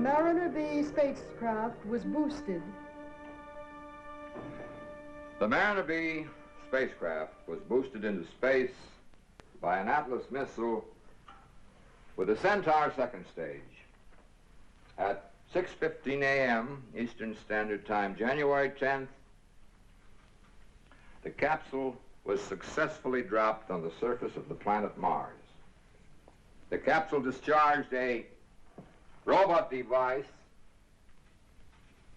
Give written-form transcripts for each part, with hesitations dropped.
Mariner B spacecraft was boosted. The Mariner B spacecraft was boosted into space by an Atlas missile with a Centaur second stage at 6:15 a.m. Eastern Standard Time, January 10th. The capsule was successfully dropped on the surface of the planet Mars. The capsule discharged a robot device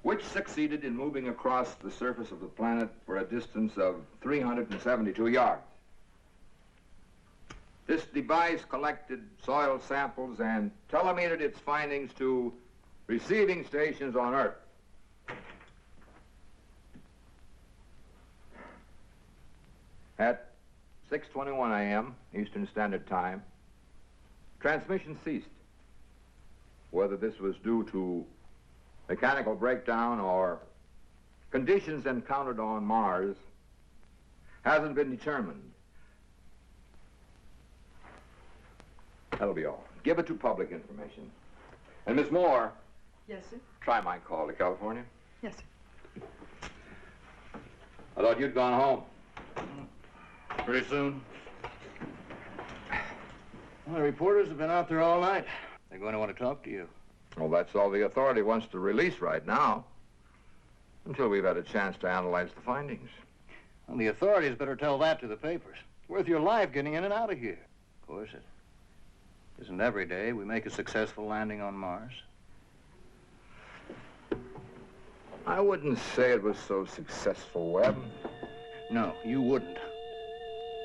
which succeeded in moving across the surface of the planet for a distance of 372 yards. This device collected soil samples and telemetered its findings to receiving stations on Earth. At 6:21 a.m. Eastern Standard Time, transmission ceased. Whether this was due to mechanical breakdown or conditions encountered on Mars hasn't been determined. That'll be all. Give it to public information. And Miss Moore. Yes, sir. Try my call to California. Yes, sir. I thought you'd gone home. Pretty soon. Well, the reporters have been out there all night. They're going to want to talk to you. Well, that's all the authority wants to release right now, until we've had a chance to analyze the findings. Well, the authorities better tell that to the papers. It's worth your life getting in and out of here. Of course, it isn't every day we make a successful landing on Mars. I wouldn't say it was so successful, Webb. No, you wouldn't.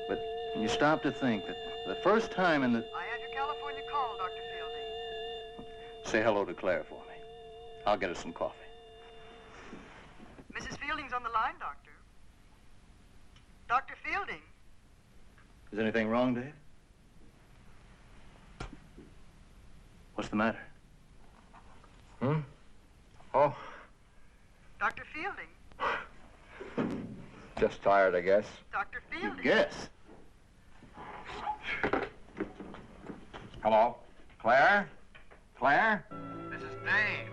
But when you stop to think that the first time in the... I had your California call, Dr. Fielding. Say hello to Claire for me. I'll get her some coffee. Mrs. Fielding's on the line, Doctor. Dr. Fielding. Is anything wrong, Dave? What's the matter? Oh, Dr. Fielding. just tired, I guess. Dr. Fielding. Yes. Hello? Claire? Claire? This is Dave.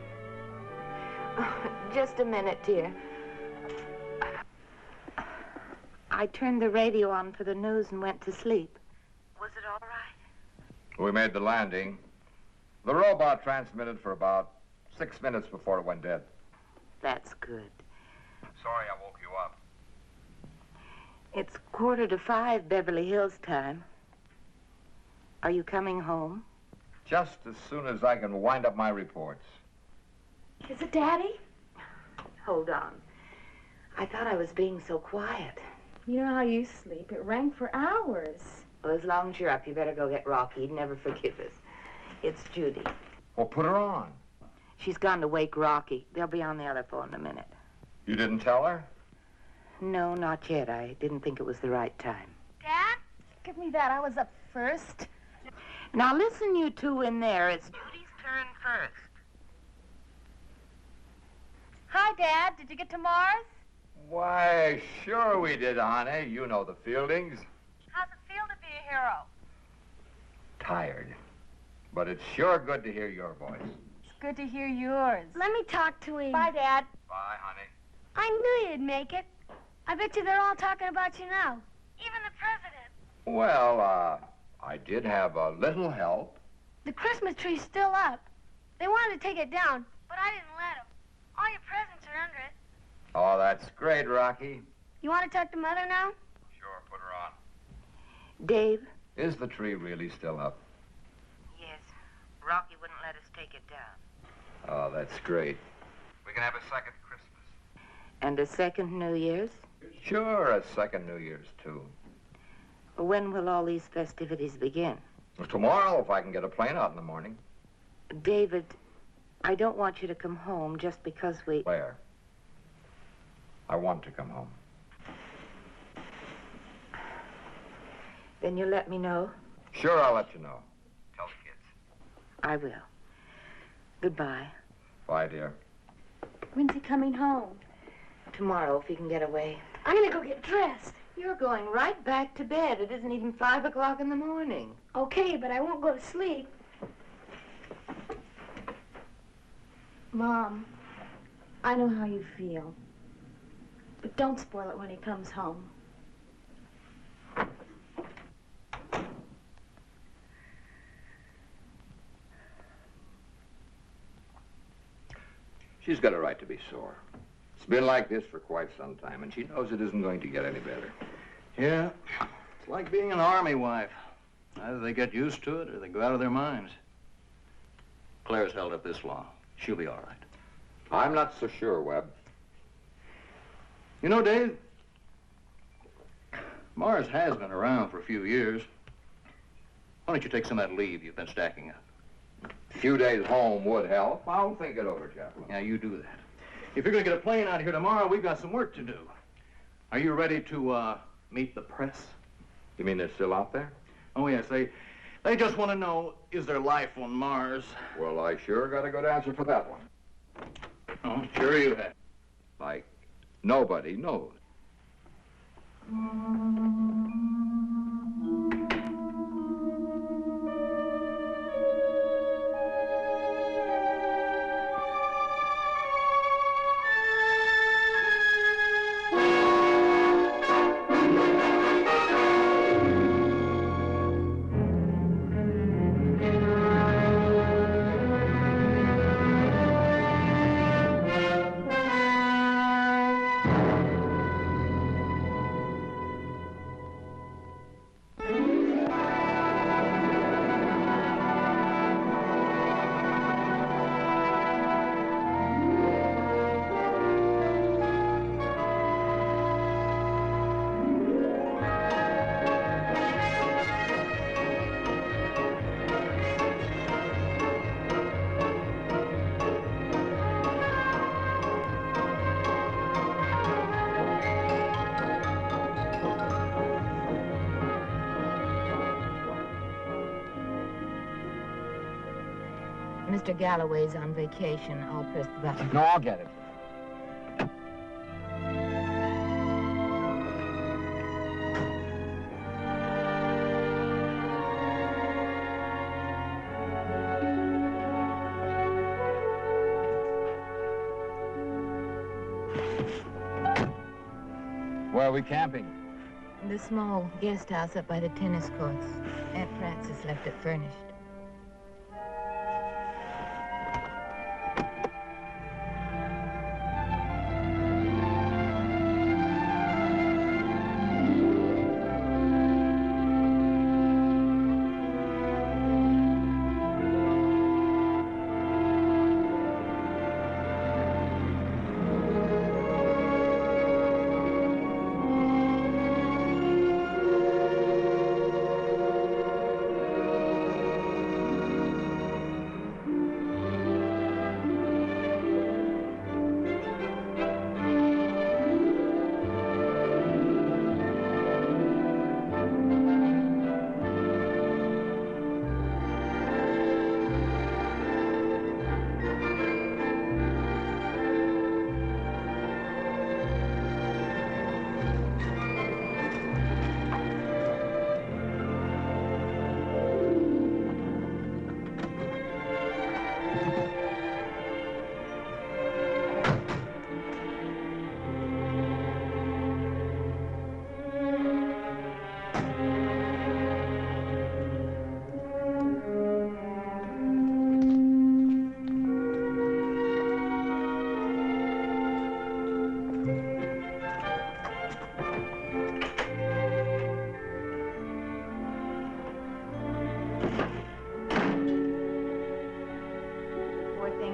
Just a minute, dear. I turned the radio on for the news and went to sleep. Was it all right? We made the landing. The robot transmitted for about 6 minutes before it went dead. That's good. Sorry I woke you up. It's 4:45 Beverly Hills time. Are you coming home? Just as soon as I can wind up my reports. Is it Daddy? Hold on. I thought I was being so quiet. You know how you sleep. It rang for hours. Well, as long as you're up, you better go get Rocky. He'd never forgive us. It's Judy. Well, put her on. She's gone to wake Rocky. They'll be on the other phone in a minute. You didn't tell her? No, not yet. I didn't think it was the right time. Dad? Give me that. I was up first. Now listen, you two in there. It's Judy's turn first. Hi, Dad. Did you get to Mars? Why, sure we did, honey. You know the Fieldings. How's it feel to be a hero? Tired. But it's sure good to hear your voice. It's good to hear yours. Let me talk to him. Bye, Dad. Bye, honey. I knew you'd make it. I bet you they're all talking about you now. Even the president. Well, I did have a little help. The Christmas tree's still up. They wanted to take it down, but I didn't let them. All your presents are under it. Oh, that's great, Rocky. You want to talk to Mother now? Sure, put her on. Dave? Is the tree really still up? Yes. Rocky wouldn't let us take it down. Oh, that's great. We can have a second Christmas. And a second New Year's? Sure, a second New Year's, too. When will all these festivities begin? Well, tomorrow, if I can get a plane out in the morning. David, I don't want you to come home just because we... Claire, I want to come home. Then you let me know? Sure, I'll let you know. Tell the kids. I will. Goodbye. Bye, dear. When's he coming home? Tomorrow, if you can get away. I'm going to go get dressed. You're going right back to bed. It isn't even 5 o'clock in the morning. Okay, but I won't go to sleep. Mom, I know how you feel. But don't spoil it when he comes home. She's got a right to be sore. It's been like this for quite some time, and she knows it isn't going to get any better. Yeah, it's like being an army wife. Either they get used to it or they go out of their minds. Claire's held up this long. She'll be all right. I'm not so sure, Webb. You know, Dave, Mars has been around for a few years. Why don't you take some of that leave you've been stacking up? A few days home would help. I'll think it over, Chaplain. Yeah, you do that. If you're going to get a plane out here tomorrow, we've got some work to do. Are you ready to meet the press? You mean they're still out there? Oh, yes. They just want to know, is there life on Mars? Well, I sure got a good answer for that one. Oh, sure you have. Like, nobody knows. Mr. Galloway's on vacation. I'll press the button. No, I'll get it. Where are we camping? The small guest house up by the tennis courts. Aunt Frances left it furnished.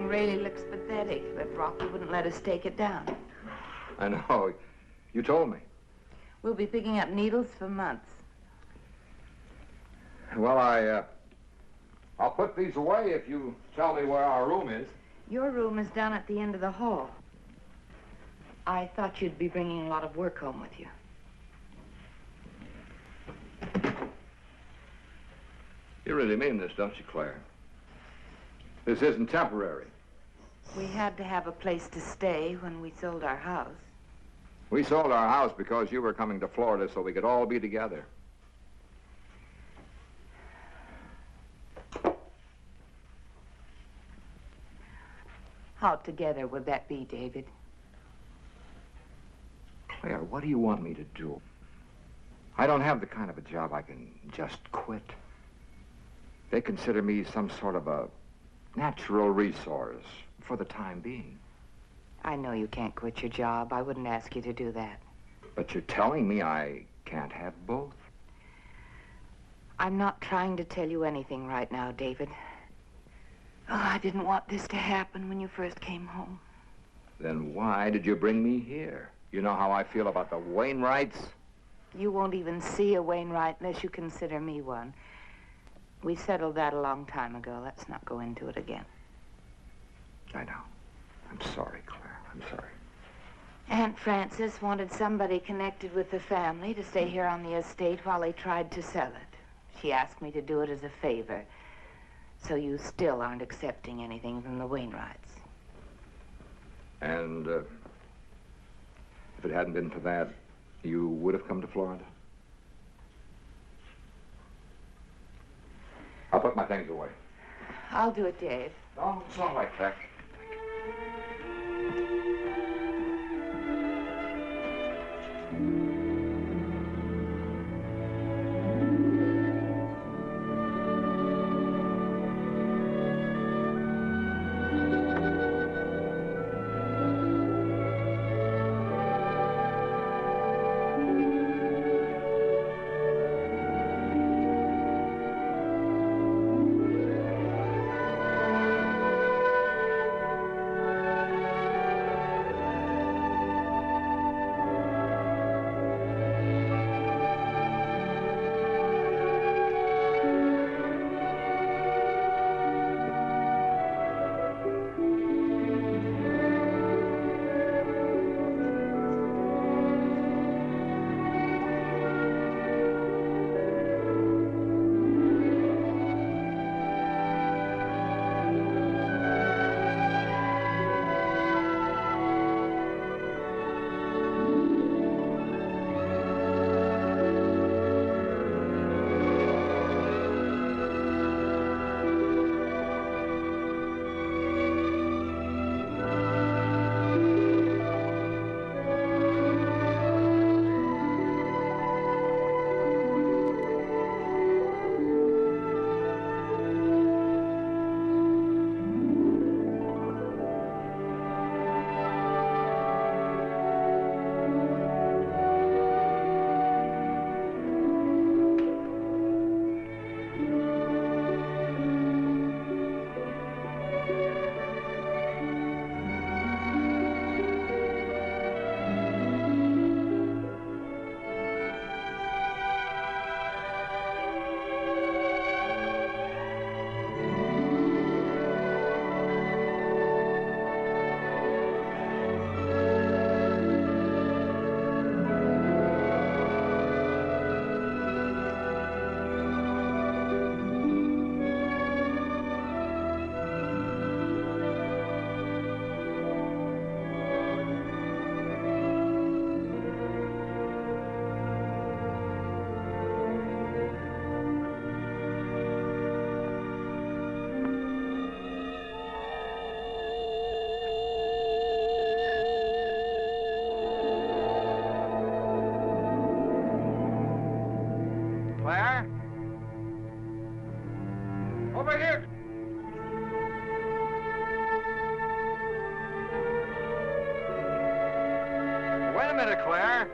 Really looks pathetic, but Rocky wouldn't let us take it down. I know. You told me. We'll be picking up needles for months. Well, I'll put these away if you tell me where our room is. Your room is down at the end of the hall. I thought you'd be bringing a lot of work home with you. You really mean this, don't you, Claire? This isn't temporary. We had to have a place to stay when we sold our house. We sold our house because you were coming to Florida so we could all be together. How together would that be, David? Claire, what do you want me to do? I don't have the kind of a job I can just quit. They consider me some sort of a natural resource for the time being. I know you can't quit your job. I wouldn't ask you to do that. But you're telling me I can't have both? I'm not trying to tell you anything right now, David. Oh, I didn't want this to happen when you first came home. Then why did you bring me here? You know how I feel about the Wainwrights? You won't even see a Wainwright unless you consider me one. We settled that a long time ago. Let's not go into it again. I know. I'm sorry, Claire. I'm sorry. Aunt Frances wanted somebody connected with the family to stay here on the estate while they tried to sell it. She asked me to do it as a favor. So you still aren't accepting anything from the Wainwrights. And if it hadn't been for that, you would have come to Florida? I'll put my things away. I'll do it, Dave. No, it's all right, Beck. Claire? Over here. Wait a minute, Claire.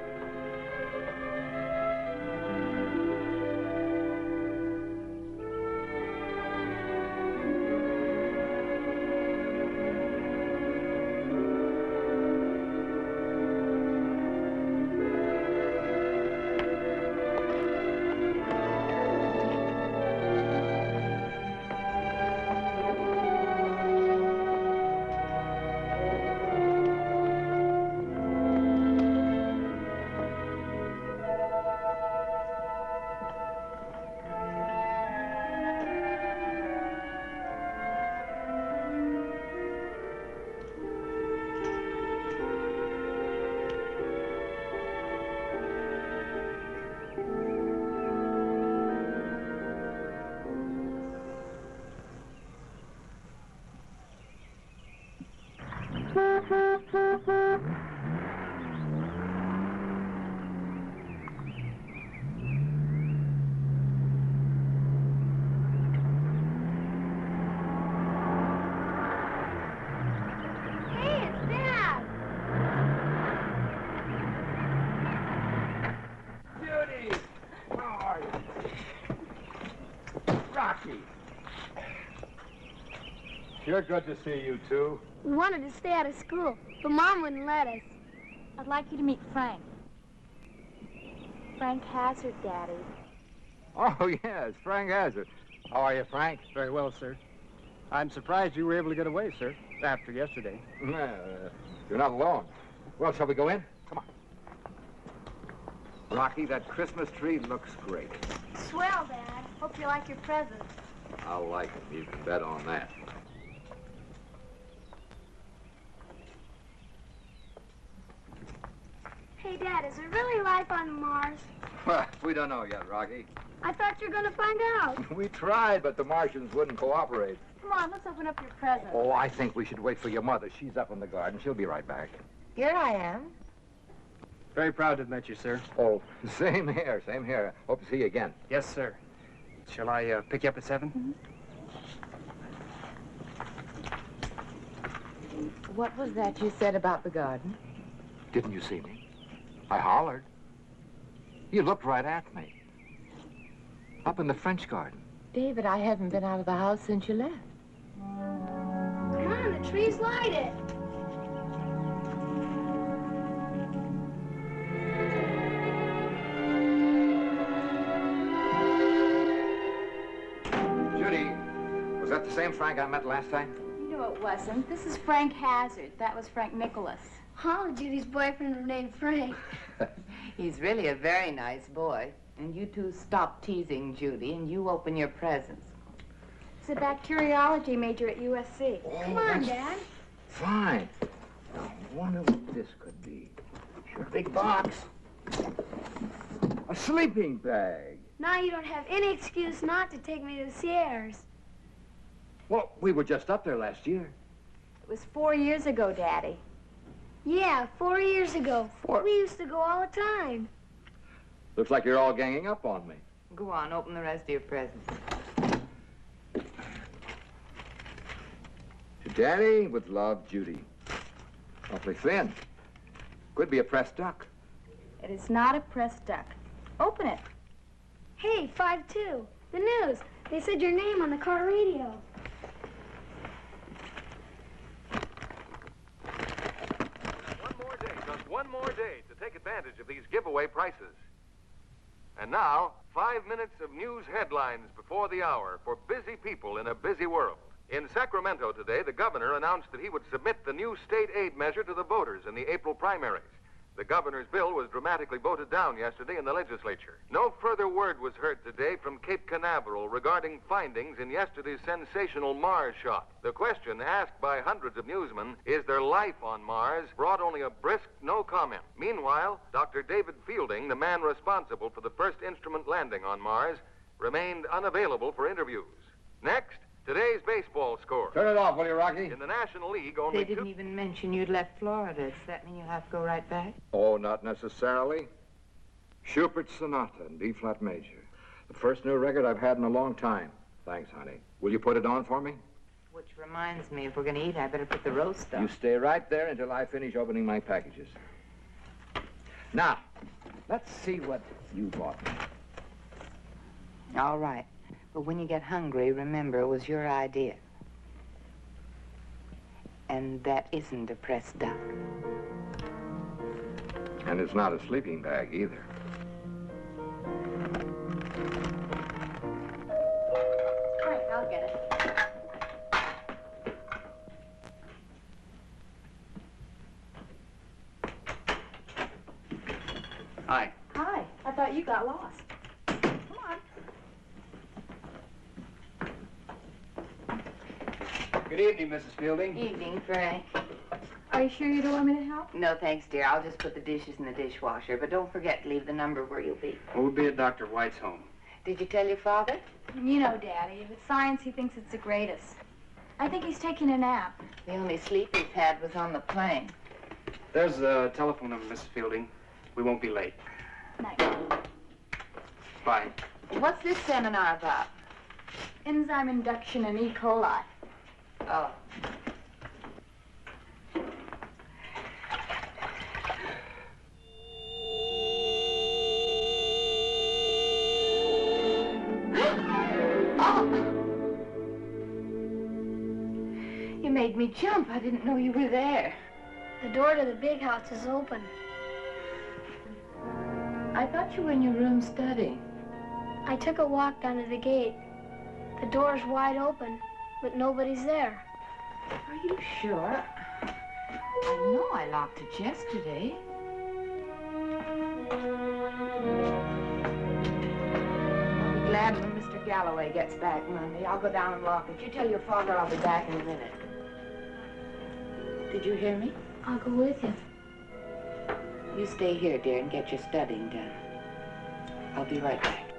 Rocky. Sure good to see you two. We wanted to stay out of school, but Mom wouldn't let us. I'd like you to meet Frank. Frank Hazard, Daddy. Oh, yes, Frank Hazard. How are you, Frank? Very well, sir. I'm surprised you were able to get away, sir, after yesterday. You're not alone. Well, shall we go in? Come on. Rocky, that Christmas tree looks great. Swell, Dad. Hope you like your presents. I'll like them. You can bet on that. Hey, Dad, is there really life on Mars? Well, we don't know yet, Rocky. I thought you were going to find out. We tried, but the Martians wouldn't cooperate. Come on, let's open up your present. Oh, I think we should wait for your mother. She's up in the garden. She'll be right back. Here I am. Very proud to have met you, sir. Oh, same here, same here. Hope to see you again. Yes, sir. Shall I pick you up at 7? What was that you said about the garden? Didn't you see me? I hollered. You looked right at me. Up in the French garden. David, I haven't been out of the house since you left. Come on, the tree's lighted. Judy, was that the same Frank I met last time? No, it wasn't. This is Frank Hazard. That was Frank Nicholas. All of Judy's boyfriends were named Frank. He's really a very nice boy. And you two stop teasing Judy, and you open your presents. He's a bacteriology major at USC. Come on, Dad. Fine. Now, I wonder what this could be. Sure, big box. A sleeping bag. Now you don't have any excuse not to take me to the Sierras. Well, we were just up there last year. It was 4 years ago, Daddy. Yeah, 4 years ago. We used to go all the time. Looks like you're all ganging up on me. Go on, open the rest of your presents. To Daddy, with love, Judy. Awfully thin. Could be a pressed duck. It is not a pressed duck. Open it. Hey, 5-2. The news. They said your name on the car radio. Just one more day to take advantage of these giveaway prices. And now, 5 minutes of news headlines before the hour for busy people in a busy world. In Sacramento today, the governor announced that he would submit the new state aid measure to the voters in the April primaries. The governor's bill was dramatically voted down yesterday in the legislature. No further word was heard today from Cape Canaveral regarding findings in yesterday's sensational Mars shot. The question asked by hundreds of newsmen, is there life on Mars, brought only a brisk no comment. Meanwhile, Dr. David Fielding, the man responsible for the first instrument landing on Mars, remained unavailable for interviews. Next, today's baseball score. Turn it off, will you, Rocky? In the National League, only They didn't even mention you'd left Florida. Does that mean you'll have to go right back? Oh, not necessarily. Schubert Sonata in B-flat major. The first new record I've had in a long time. Thanks, honey. Will you put it on for me? Which reminds me, if we're going to eat, I better put the roast You up. stay right there until I finish opening my packages. Now, let's see what you bought me. All right. But when you get hungry, remember it was your idea. And that isn't a pressed duck. And it's not a sleeping bag either. Frank, I'll get it. Hi. Hi. I thought you got lost. Come on. Good evening, Mrs. Fielding. Evening, Frank. Are you sure you don't want me to help? No, thanks, dear. I'll just put the dishes in the dishwasher. But don't forget to leave the number where you'll be. We'll be at Dr. White's home. Did you tell your father? You know, Daddy, if it's science, he thinks it's the greatest. I think he's taking a nap. The only sleep he's had was on the plane. There's the telephone number, Mrs. Fielding. We won't be late. Night. Bye. What's this seminar about? Enzyme induction in E. coli. Oh. Oh! made me jump. I didn't know you were there. The door to the big house is open. I thought you were in your room studying. I took a walk down to the gate. The door's wide open, but nobody's there. Are you sure? I know I locked it yesterday. I'll be glad when Mr. Galloway gets back Monday. I'll go down and lock it. You tell your father I'll be back in a minute. Did you hear me? I'll go with you. You stay here, dear, and get your studying done. I'll be right back.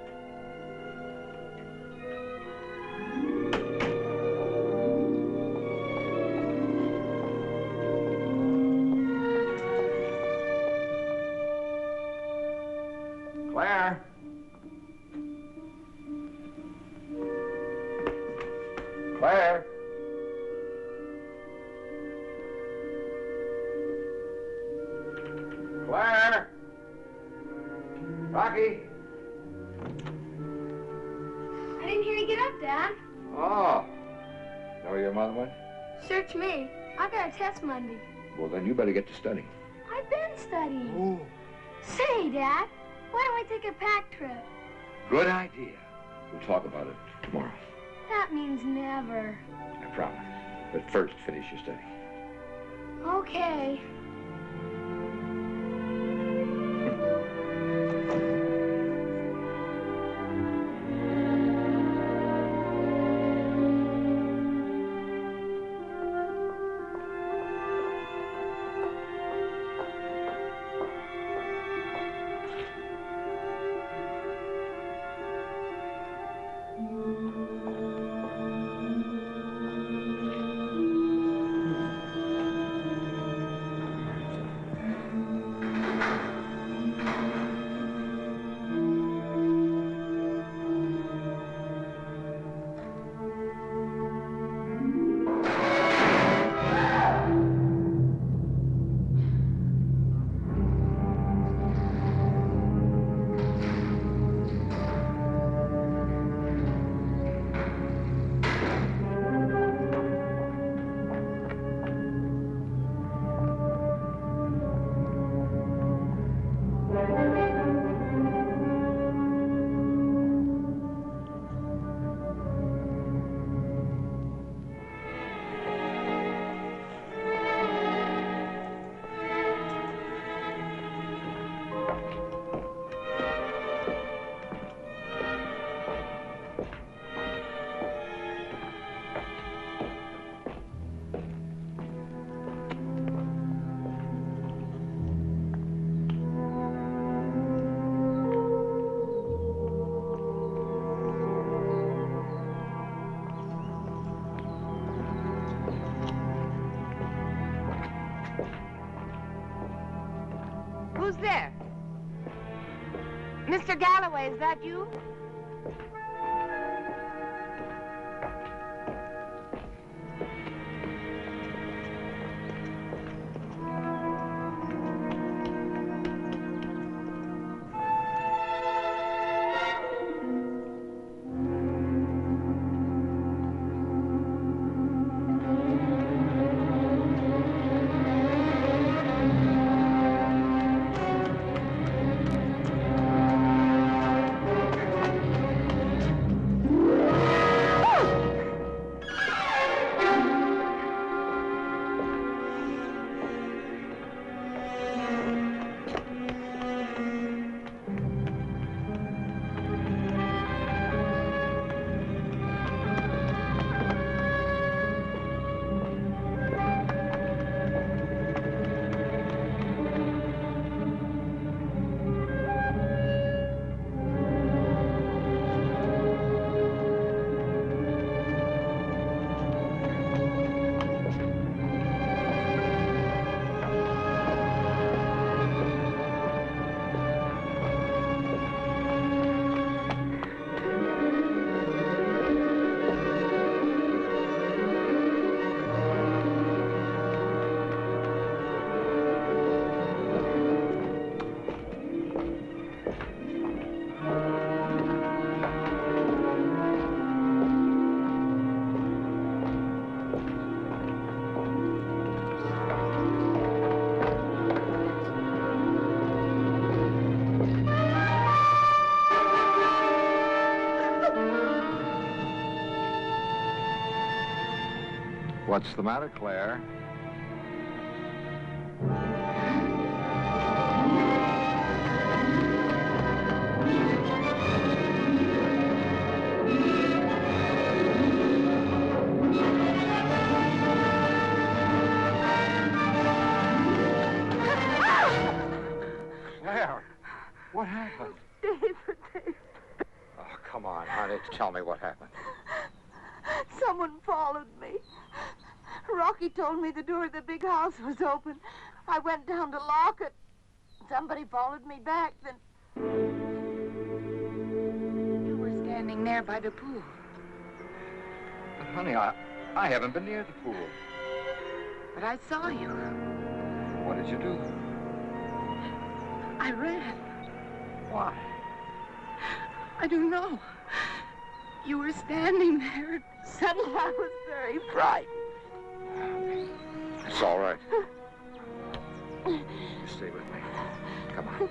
Claire? Claire? Claire? Rocky? I didn't hear you get up, Dad. Oh. Know where your mother went? Search me. I got a test Monday. Well, then you better get to studying. I've been studying. Say, Dad, why don't we take a pack trip? Good idea. We'll talk about it tomorrow. That means never. I promise. But first, finish your study. Okay. Who's there? Mr. Galloway, is that you? What's the matter, Claire? Claire, what happened? David. Oh, come on, honey. Tell me what happened. Someone followed me. Rocky told me the door of the big house was open. I went down to lock it. Somebody followed me back, then... You were standing there by the pool. But, honey, I haven't been near the pool. But I saw you. What did you do? I ran. Why? I don't know. You were standing there. Suddenly I was very frightened. It's all right. You stay with me. Come on.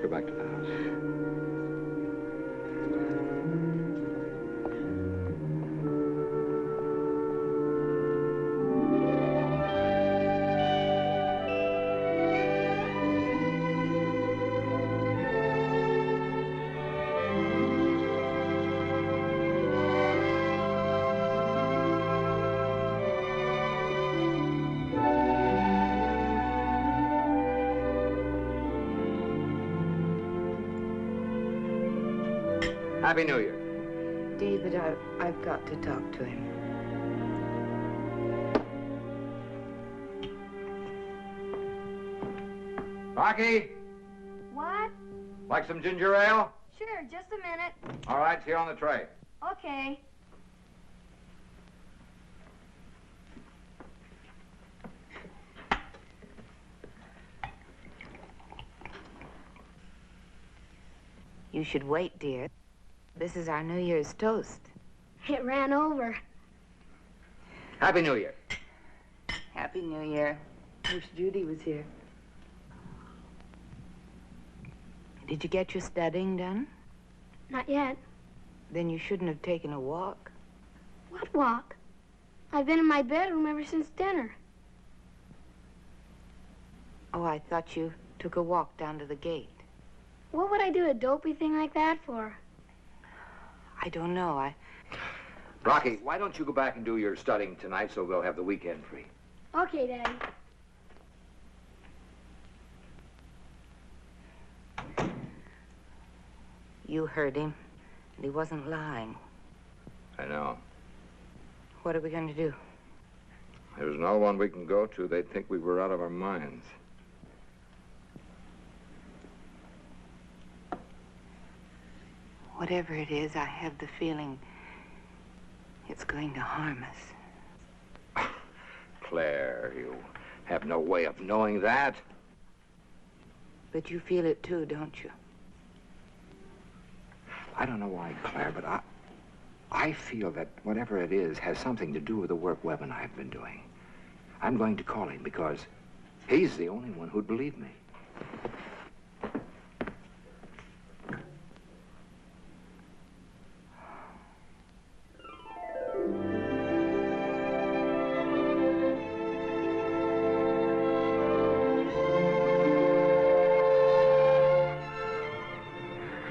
Go back to the house. Happy New Year. David, I've got to talk to him. Rocky, What? like some ginger ale? Sure, just a minute. All right, it's here on the tray. Okay. You should wait, dear. This is our New Year's toast. It ran over. Happy New Year. Happy New Year. Wish Judy was here. Did you get your studying done? Not yet. Then you shouldn't have taken a walk. What walk? I've been in my bedroom ever since dinner. Oh, I thought you took a walk down to the gate. What would I do a dopey thing like that for? I don't know. Rocky, why don't you go back and do your studying tonight so we'll have the weekend free? Okay, Daddy. You heard him, and he wasn't lying. I know. What are we going to do? There's no one we can go to. They'd think we were out of our minds. Whatever it is, I have the feeling it's going to harm us. Claire, you have no way of knowing that. But you feel it too, don't you? I don't know why, Claire, but I feel that whatever it is has something to do with the work Webb and I have been doing. I'm going to call him because he's the only one who'd believe me.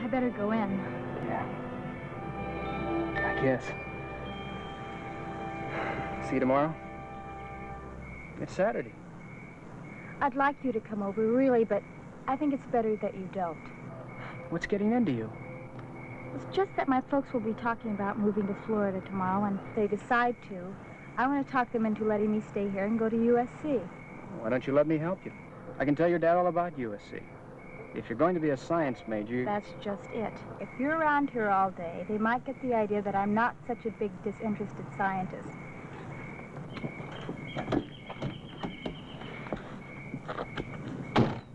I better go in. Yeah. I guess. See you tomorrow? It's Saturday. I'd like you to come over, really, but I think it's better that you don't. What's getting into you? It's just that my folks will be talking about moving to Florida tomorrow, and if they decide to, I want to talk them into letting me stay here and go to USC. Why don't you let me help you? I can tell your dad all about USC. If you're going to be a science major... That's just it. If you're around here all day, they might get the idea that I'm not such a big disinterested scientist.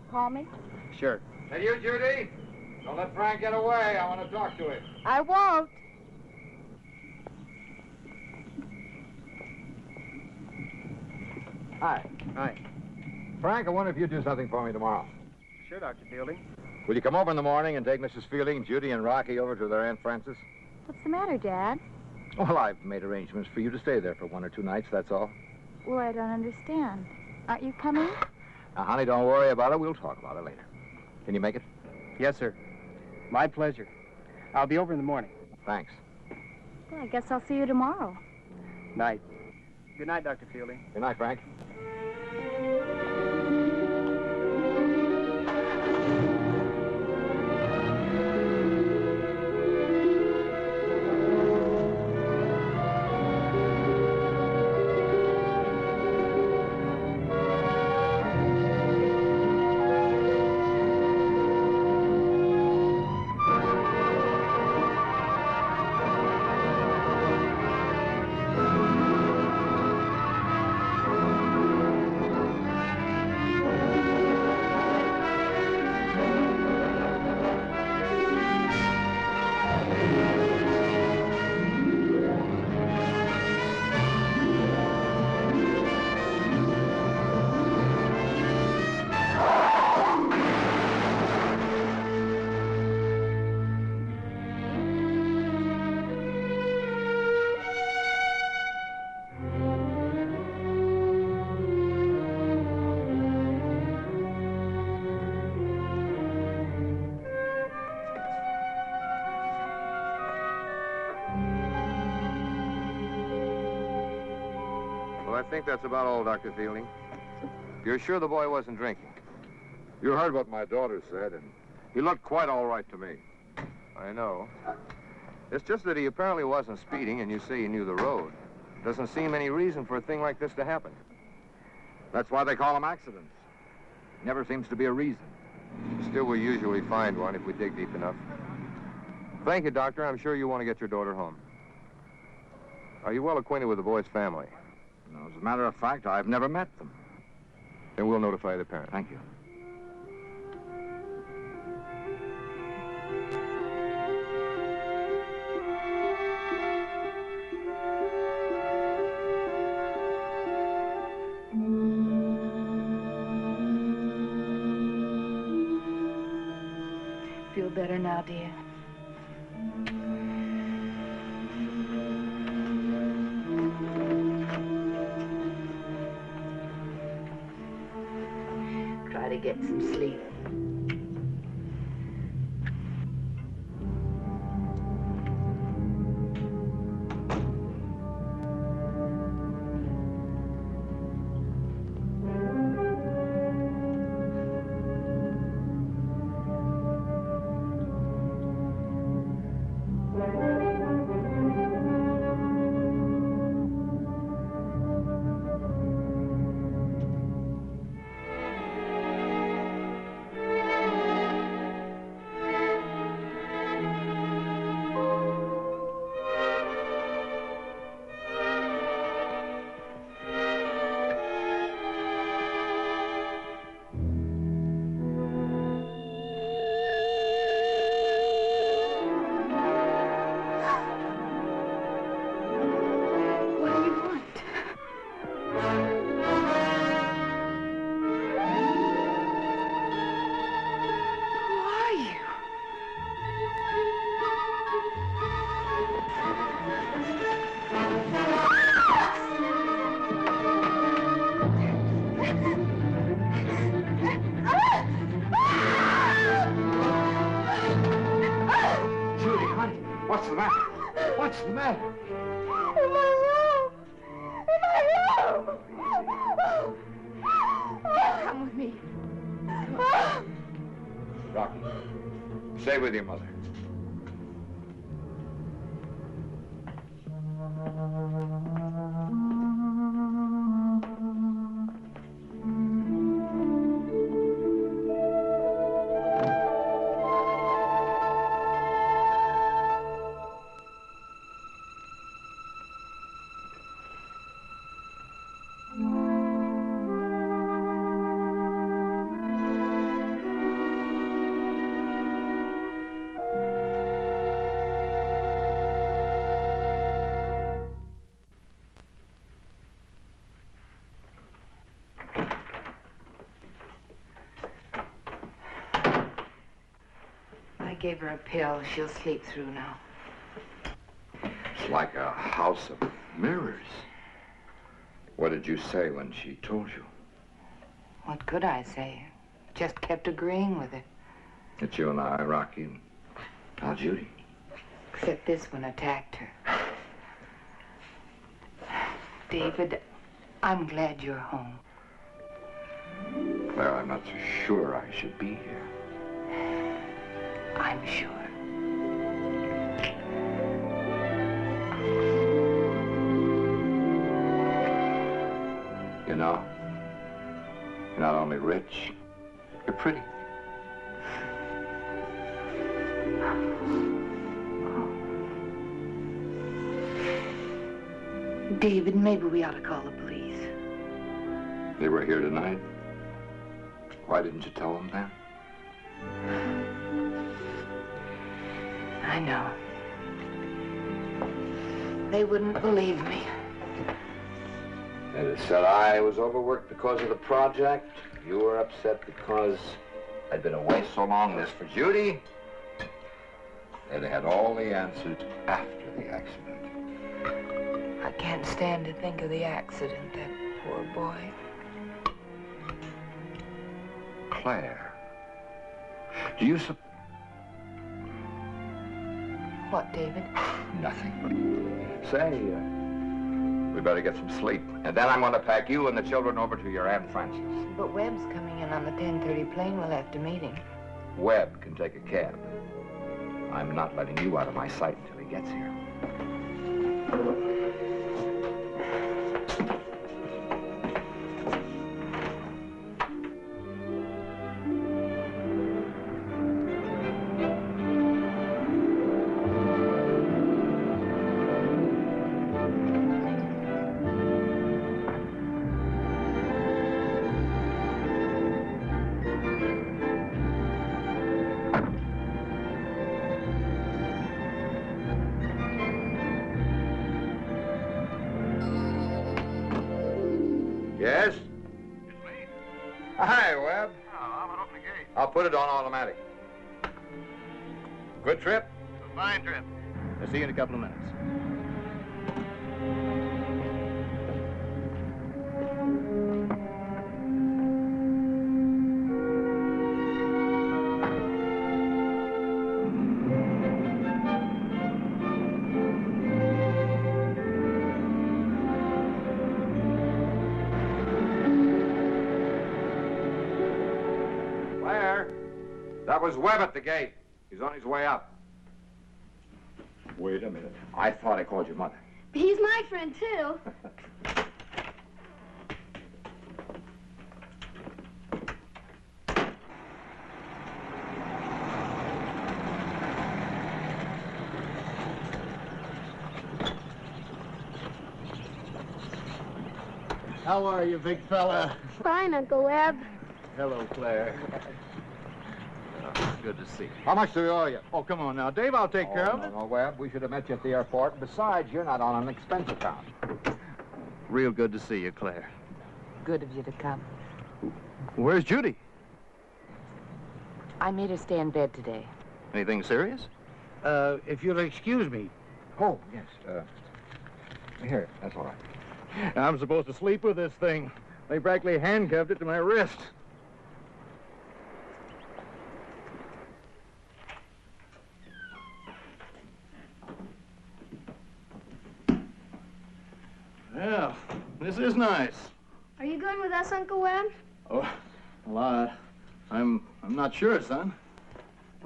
Call me? Sure. Hey, you, Judy? Don't let Frank get away. I want to talk to him. I won't. Hi. Hi. Frank, I wonder if you'd do something for me tomorrow. Sure, Dr. Fielding. Will you come over in the morning and take Mrs. Fielding, Judy, and Rocky over to their Aunt Frances? What's the matter, Dad? Well, I've made arrangements for you to stay there for 1 or 2 nights, that's all. Well, I don't understand. Aren't you coming? Now, honey, don't worry about it. We'll talk about it later. Can you make it? Yes, sir. My pleasure. I'll be over in the morning. Thanks. Well, I guess I'll see you tomorrow. Night. Good night, Dr. Fielding. Good night, Frank. Well, I think that's about all, Dr. Fielding. You're sure the boy wasn't drinking? You heard what my daughter said, and he looked quite all right to me. I know. It's just that he apparently wasn't speeding, and you say he knew the road. Doesn't seem any reason for a thing like this to happen. That's why they call them accidents. Never seems to be a reason. Still, we usually find one if we dig deep enough. Thank you, Doctor. I'm sure you want to get your daughter home. Are you well acquainted with the boy's family? No, as a matter of fact, I've never met them. Then we'll notify the parents. Thank you. Feel better now, dear? Try to get some sleep. What's the matter? What's the matter? In my room! In my room! Come with me. Rocky, stay with your mother. gave her a pill. She'll sleep through now. It's like a house of mirrors. What did you say when she told you? What could I say? Just kept agreeing with her. It's you and I, Rocky, and now Judy. Except this one attacked her. David, I'm glad you're home. Claire, I'm not so sure I should be here. I'm sure. You know, you're not only rich, you're pretty. David, maybe we ought to call the police. They were here tonight. Why didn't you tell them then? I know. They wouldn't believe me. They'd have said I was overworked because of the project. You were upset because I'd been away so long. This for Judy. They'd have had all the answers after the accident. I can't stand to think of the accident, that poor boy. Claire, do you What, David? Nothing. Say, we better get some sleep. And then I'm going to pack you and the children over to your Aunt Frances. But Webb's coming in on the 10:30 plane. We'll have to meet him. Webb can take a cab. I'm not letting you out of my sight until he gets here. Yes? It's me. Hi, Webb. Oh, I'm open the gate. I'll put it on automatic. Good trip? A fine trip. I'll see you in a couple of minutes. That was Webb at the gate. He's on his way up. Wait a minute. I thought I called your mother. He's my friend, too. How are you, big fella? Fine, Uncle Webb. Hello, Claire. Good to see you. How much do we owe you? Oh, come on now, Dave. I'll take care of it. No, Webb. We should have met you at the airport. Besides, you're not on an expense account. Real good to see you, Claire. Good of you to come. Where's Judy? I made her stay in bed today. Anything serious? If you'll excuse me. Oh, yes. Here, that's all right. I'm supposed to sleep with this thing. They practically handcuffed it to my wrist. Well, this is nice. Are you going with us, Uncle Webb? Oh, well, I'm not sure, son.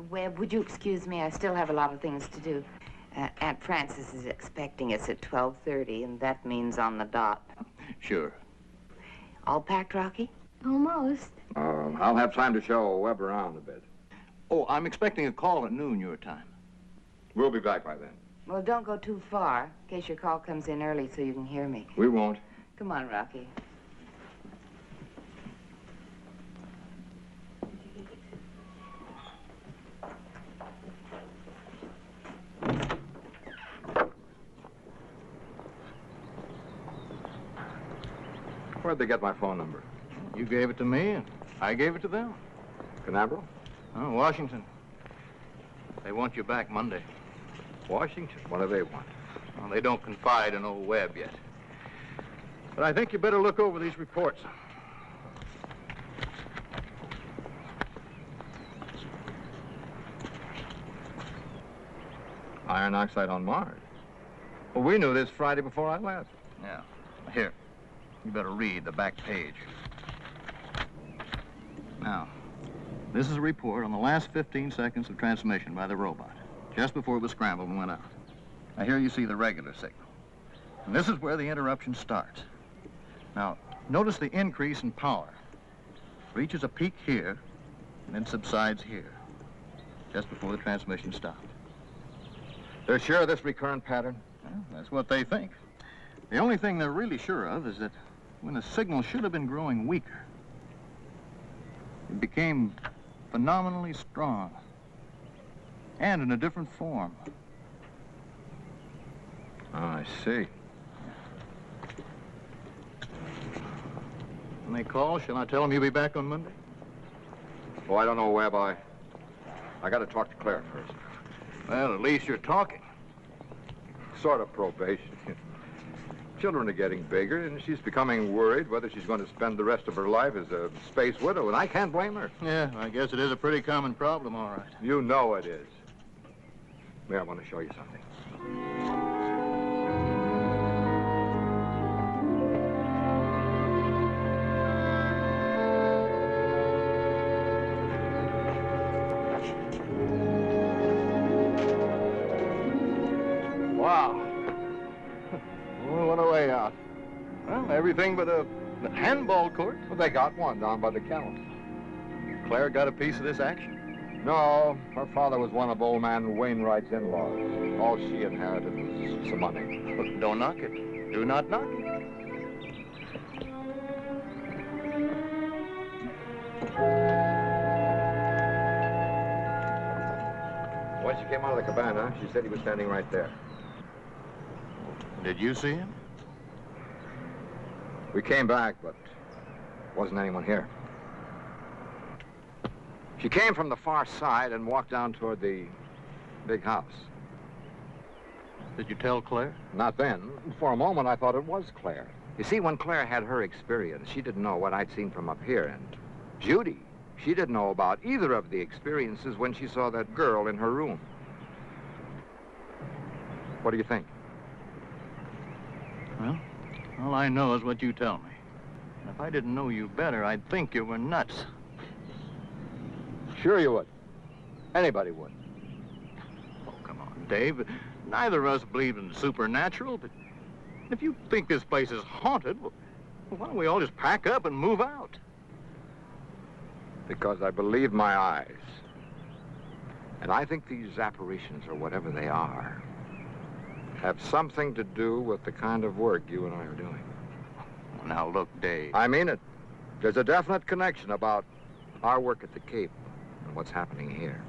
Webb, would you excuse me? I still have a lot of things to do. Aunt Frances is expecting us at 12:30, and that means on the dot. Sure. All packed, Rocky? Almost. I'll have time to show Webb around a bit. Oh, I'm expecting a call at noon your time. We'll be back by then. Well, don't go too far, in case your call comes in early so you can hear me. We won't. Come on, Rocky. Where'd they get my phone number? You gave it to me, and I gave it to them. Canaveral? Oh, Washington. They want you back Monday. Washington, what do they want? Well, they don't confide in old Webb yet. But I think you better look over these reports. Iron oxide on Mars. Well, we knew this Friday before I left. Yeah. Here, you better read the back page. Now, this is a report on the last 15 seconds of transmission by the robot, just before it was scrambled and went out. Now, here you see the regular signal. And this is where the interruption starts. Now, notice the increase in power. Reaches a peak here, and then subsides here, just before the transmission stopped. They're sure of this recurrent pattern? Well, that's what they think. The only thing they're really sure of is that when the signal should have been growing weaker, it became phenomenally strong and in a different form. Oh, I see. When they call, shall I tell them you'll be back on Monday? Oh, I don't know, Webb. I got to talk to Claire first. Well, at least you're talking. Sort of probation. Children are getting bigger, and she's becoming worried whether she's going to spend the rest of her life as a space widow, and I can't blame her. Yeah, I guess it is a pretty common problem, all right. You know it is. May I want to show you something? Wow. Well, what a layout. Well, everything but a handball court. Well, they got one down by the kennels. Claire got a piece of this action? No, her father was one of old man Wainwright's in-laws. All she inherited was some money. Look, don't knock it. Do not knock it. When she came out of the cabana, she said he was standing right there. Did you see him? We came back, but wasn't anyone here. She came from the far side and walked down toward the big house. Did you tell Claire? Not then. For a moment, I thought it was Claire. You see, when Claire had her experience, she didn't know what I'd seen from up here. And Judy, she didn't know about either of the experiences when she saw that girl in her room. What do you think? Well, all I know is what you tell me. And if I didn't know you better, I'd think you were nuts. Sure you would. Anybody would. Oh, come on, Dave. Neither of us believe in the supernatural, but if you think this place is haunted, well, why don't we all just pack up and move out? Because I believe my eyes. And I think these apparitions, or whatever they are, have something to do with the kind of work you and I are doing. Now, look, Dave. I mean it. There's a definite connection about our work at the Cape and what's happening here.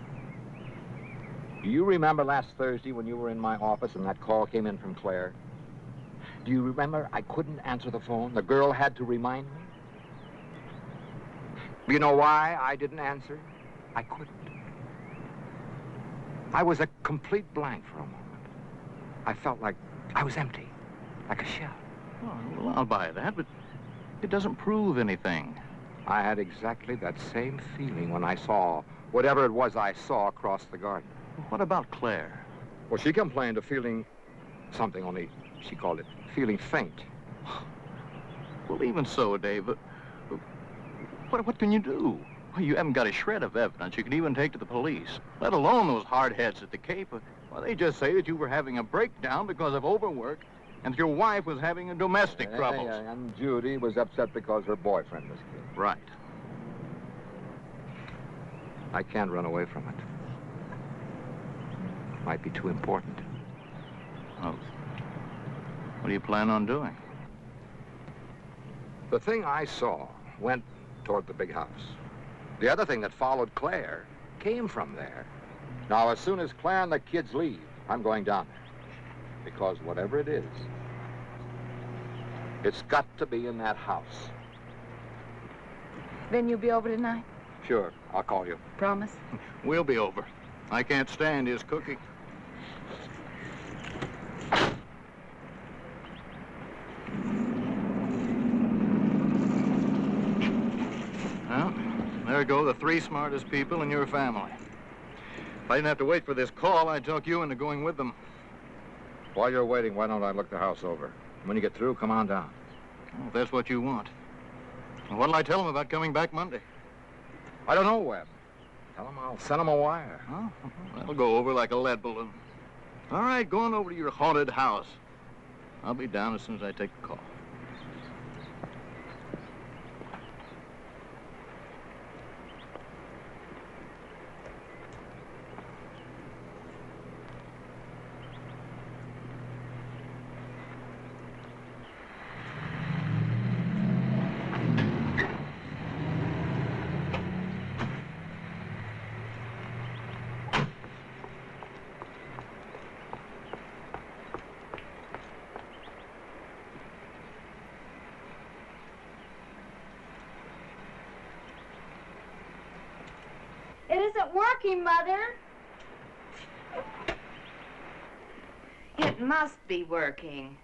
Do you remember last Thursday when you were in my office and that call came in from Claire? Do you remember I couldn't answer the phone? The girl had to remind me. You know why I didn't answer? I couldn't. I was a complete blank for a moment. I felt like I was empty, like a shell. Oh, well, I'll buy that, but it doesn't prove anything. I had exactly that same feeling when I saw whatever it was I saw across the garden. What about Claire? Well, she complained of feeling something, only she called it feeling faint. Well, even so, Dave, what can you do? Well, you haven't got a shred of evidence you can even take to the police, let alone those hard heads at the Cape. Well, they just say that you were having a breakdown because of overwork and that your wife was having a domestic troubles. And Judy was upset because her boyfriend was killed. Right. I can't run away from it. Might be too important. Oh. What do you plan on doing? The thing I saw went toward the big house. The other thing that followed Claire came from there. Now, as soon as Claire and the kids leave, I'm going down there. Because whatever it is, it's got to be in that house. Then you'll be over tonight? Sure, I'll call you. Promise? We'll be over. I can't stand his cooking. Well, there go the three smartest people in your family. If I didn't have to wait for this call, I'd talk you into going with them. While you're waiting, why don't I look the house over? When you get through, come on down. Well, if that's what you want. Well, what'll I tell them about coming back Monday? I don't know, Webb. Tell them I'll send them a wire. Oh, that'll go over like a lead balloon. All right, go on over to your haunted house. I'll be down as soon as I take the call. It isn't working, Mother. It must be working.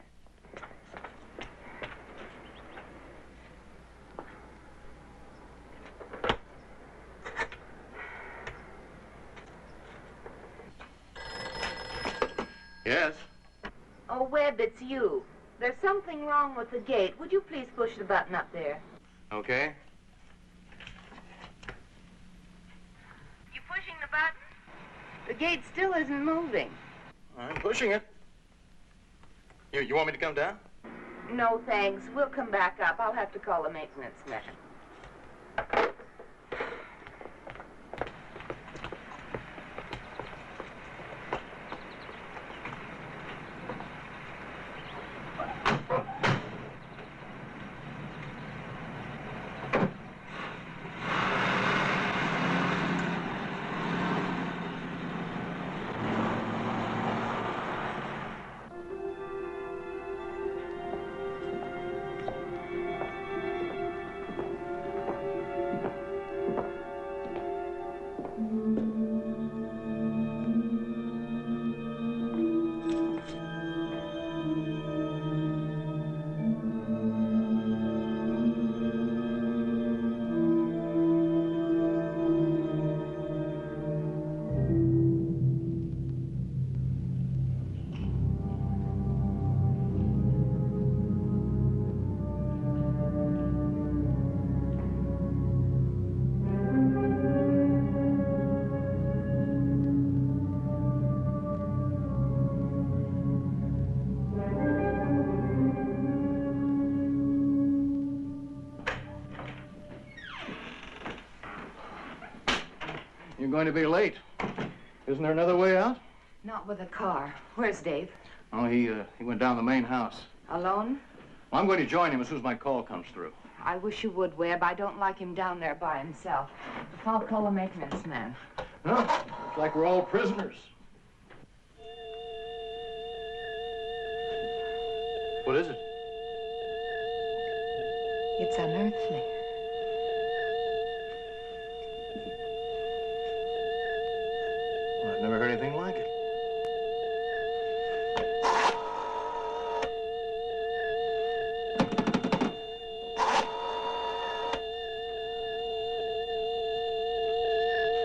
Yes? Oh, Webb, it's you. There's something wrong with the gate. Would you please push the button up there? Okay. You pushing the button? The gate still isn't moving. I'm pushing it. You want me to come down? No, thanks. We'll come back up. I'll have to call the maintenance man. You're going to be late. Isn't there another way out? Not with a car. Where's Dave? Oh, he went down the main house. Alone? Well, I'm going to join him as soon as my call comes through. I wish you would, Webb. I don't like him down there by himself. I'll call the maintenance man. Well, looks like we're all prisoners. What is it? It's unearthly. Well, I've never heard anything like it.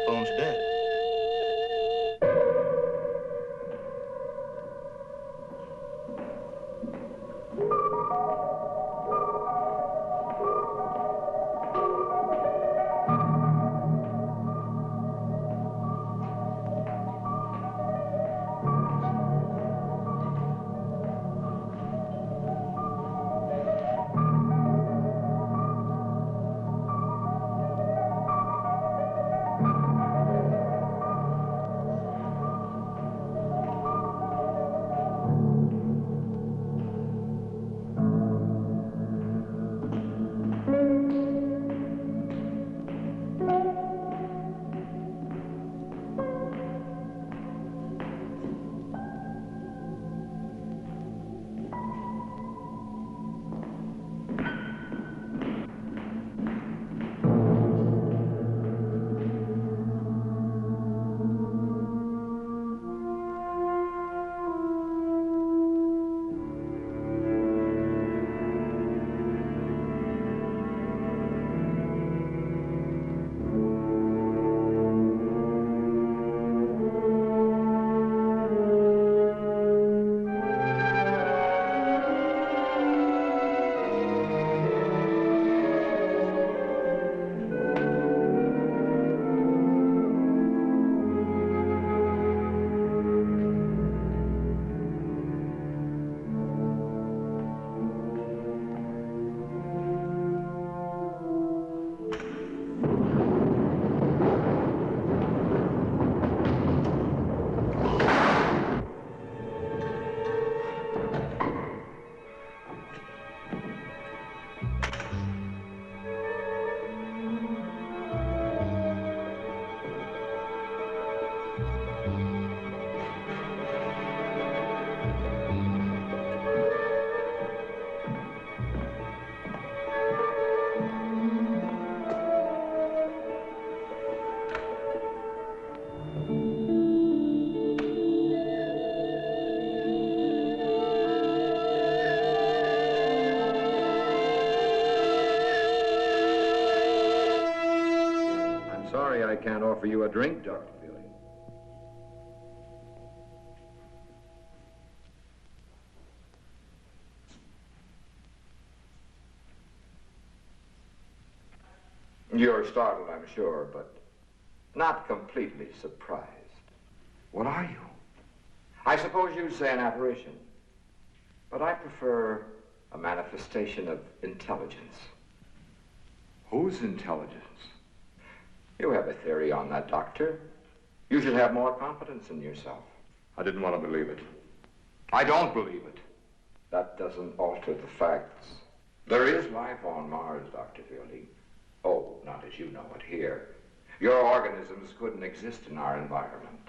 Phone's dead. can't offer you a drink, Dr. Fielding. You're startled, I'm sure, but not completely surprised. What are you? I suppose you'd say an apparition, but I prefer a manifestation of intelligence. Whose intelligence? You have a theory on that, Doctor. You should have more confidence in yourself. I didn't want to believe it. I don't believe it. That doesn't alter the facts. There is life on Mars, Dr. Fielding. Oh, not as you know it here. Your organisms couldn't exist in our environment.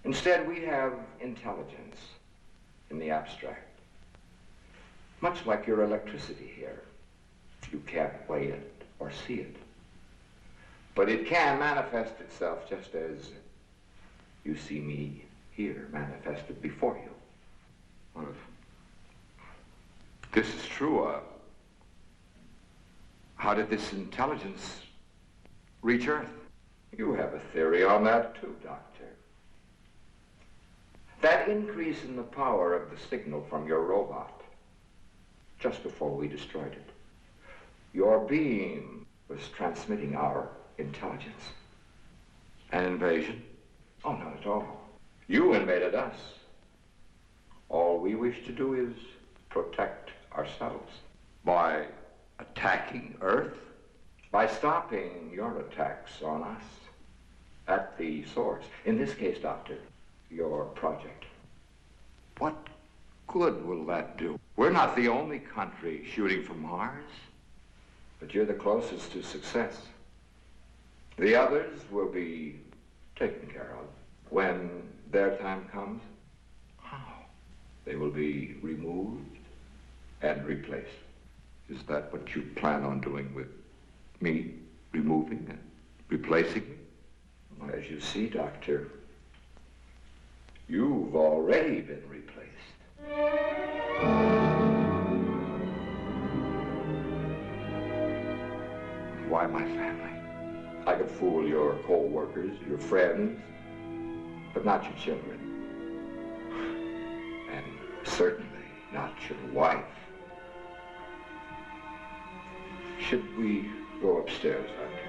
Instead, we have intelligence in the abstract. Much like your electricity here. You can't weigh it or see it. But it can manifest itself just as you see me here manifested before you. Well, if this is true, how did this intelligence reach Earth? You have a theory on that too, Doctor. That increase in the power of the signal from your robot, just before we destroyed it, your beam was transmitting our intelligence. An invasion? Oh, not at all. You invaded us. All we wish to do is protect ourselves. By attacking Earth? By stopping your attacks on us at the source. In this case, Doctor, your project. What good will that do? We're not the only country shooting for Mars, but you're the closest to success. The others will be taken care of when their time comes. How? They will be removed and replaced. Is that what you plan on doing with me, removing and replacing me? Well, as you see, Doctor, you've already been replaced. Why my family? I could fool your co-workers, your friends, but not your children. And certainly not your wife. Should we go upstairs, Doctor?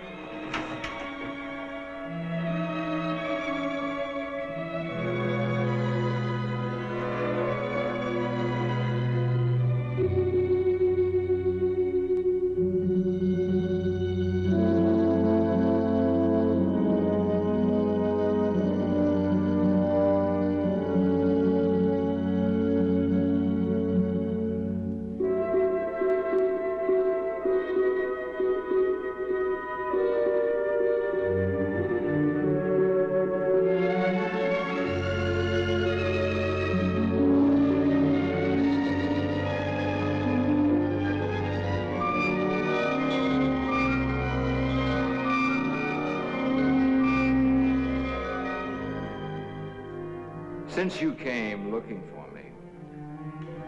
Since you came looking for me,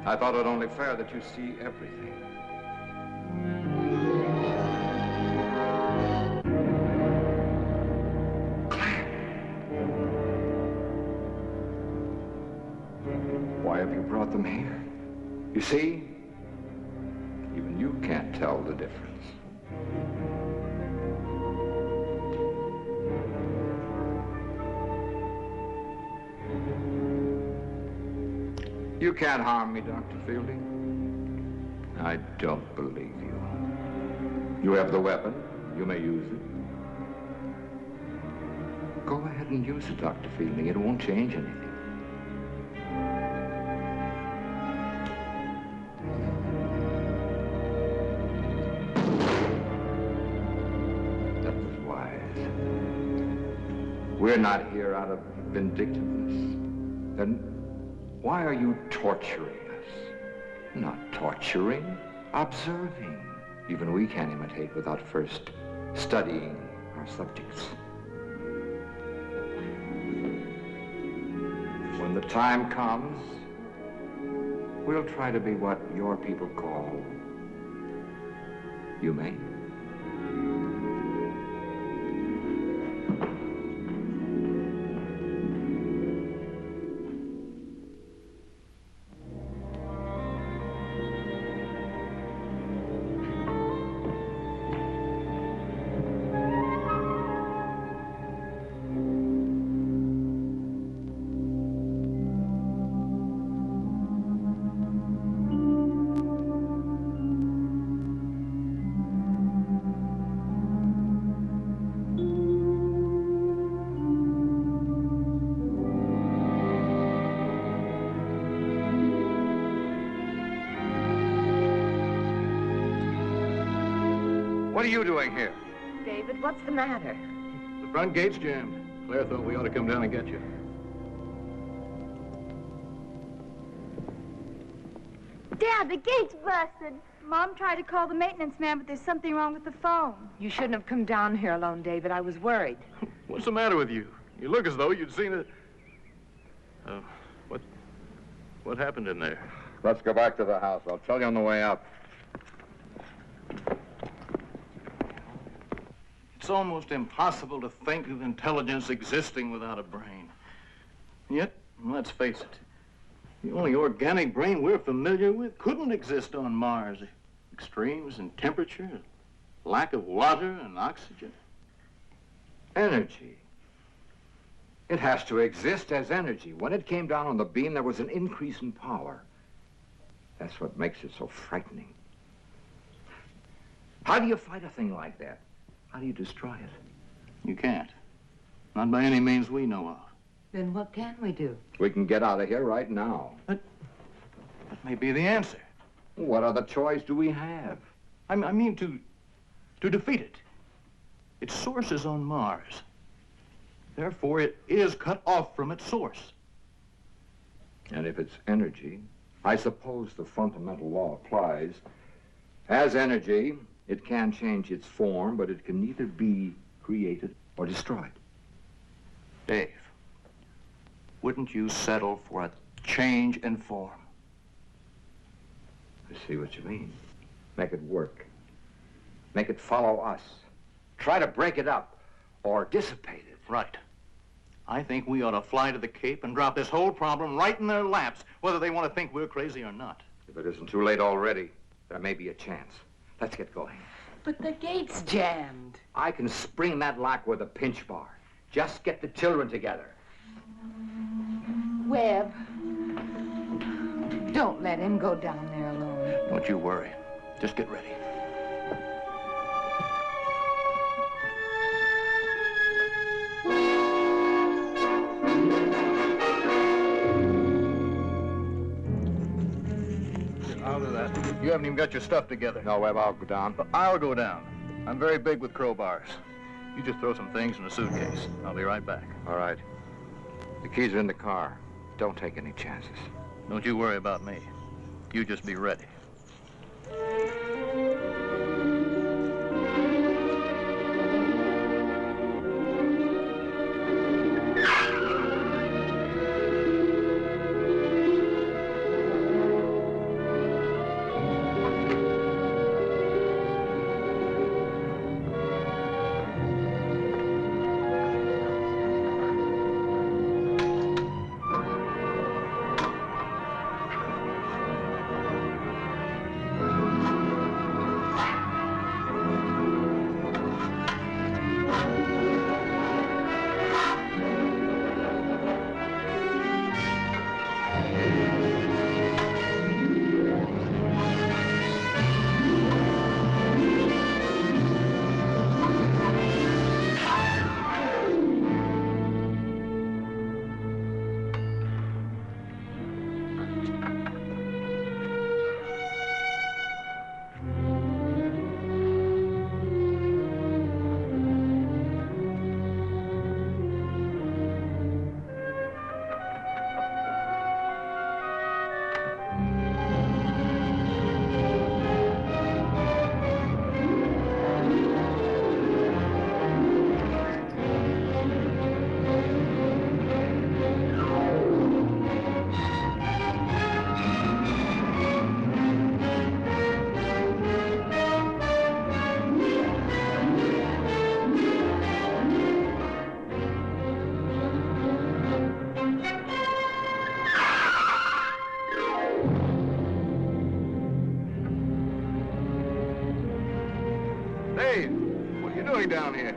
I thought it only fair that you see everything. Why have you brought them here? You see, even you can't tell the difference. You can't harm me, Dr. Fielding. I don't believe you. You have the weapon. You may use it. Go ahead and use it, Dr. Fielding. It won't change anything. That was wise. We're not here out of vindictiveness. Then why are you torturing us? Not torturing, observing. Even we can't imitate without first studying our subjects. When the time comes, we'll try to be what your people call humane. What are you doing here? David, what's the matter? The front gate's jammed. Claire thought we ought to come down and get you. Dad, the gate's busted. Mom tried to call the maintenance man, but there's something wrong with the phone. You shouldn't have come down here alone, David. I was worried. What's the matter with you? You look as though you'd seen it. What happened in there? Let's go back to the house. I'll tell you on the way up. It's almost impossible to think of intelligence existing without a brain. And yet, let's face it, the only organic brain we're familiar with couldn't exist on Mars. Extremes in temperature, lack of water and oxygen. Energy. It has to exist as energy. When it came down on the beam, there was an increase in power. That's what makes it so frightening. How do you fight a thing like that? How do you destroy it? You can't. Not by any means we know of. Then what can we do? We can get out of here right now. That may be the answer. What other choice do we have? I mean to defeat it. Its source is on Mars. Therefore, it is cut off from its source. And if it's energy, I suppose the fundamental law applies. As energy, it can change its form, but it can neither be created or destroyed. Dave, wouldn't you settle for a change in form? I see what you mean. Make it work. Make it follow us. Try to break it up or dissipate it. Right. I think we ought to fly to the Cape and drop this whole problem right in their laps, whether they want to think we're crazy or not. If it isn't too late already, there may be a chance. Let's get going. But the gate's jammed. I can spring that lock with a pinch bar. Just get the children together. Webb, don't let him go down there alone. Don't you worry. Just get ready. Out of that. You haven't even got your stuff together. No, Webb, I'll go down. I'll go down. I'm very big with crowbars. You just throw some things in a suitcase. I'll be right back. All right. The keys are in the car. Don't take any chances. Don't you worry about me. You just be ready. Dave, what are you doing down here?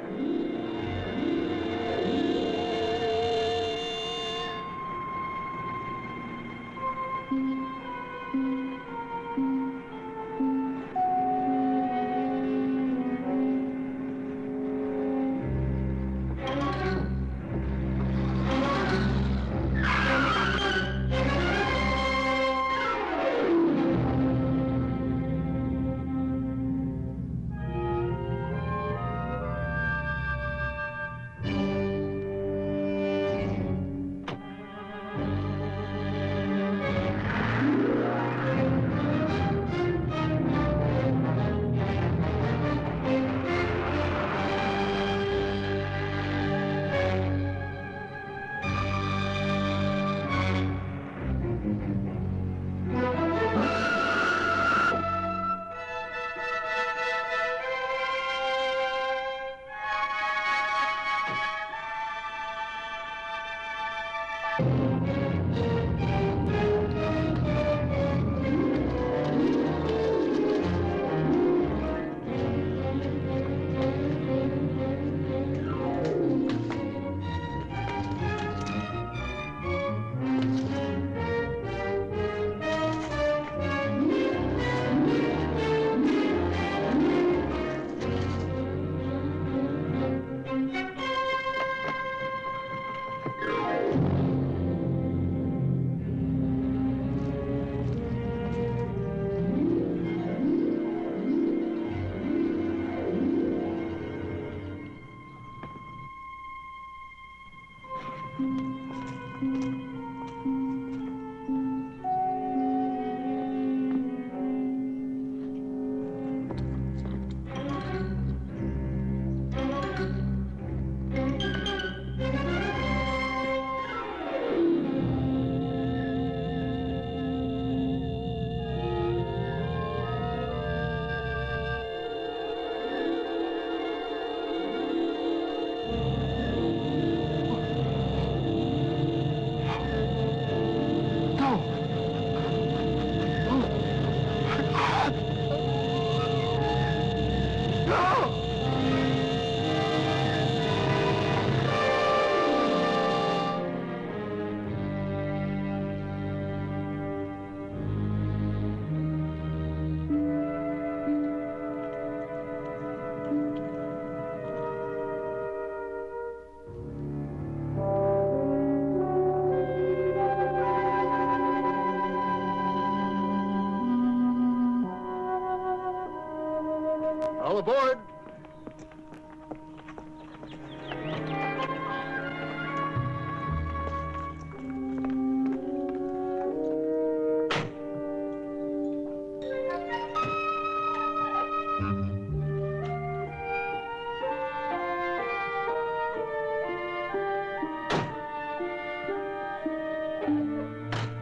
All aboard.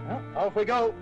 Well, off we go.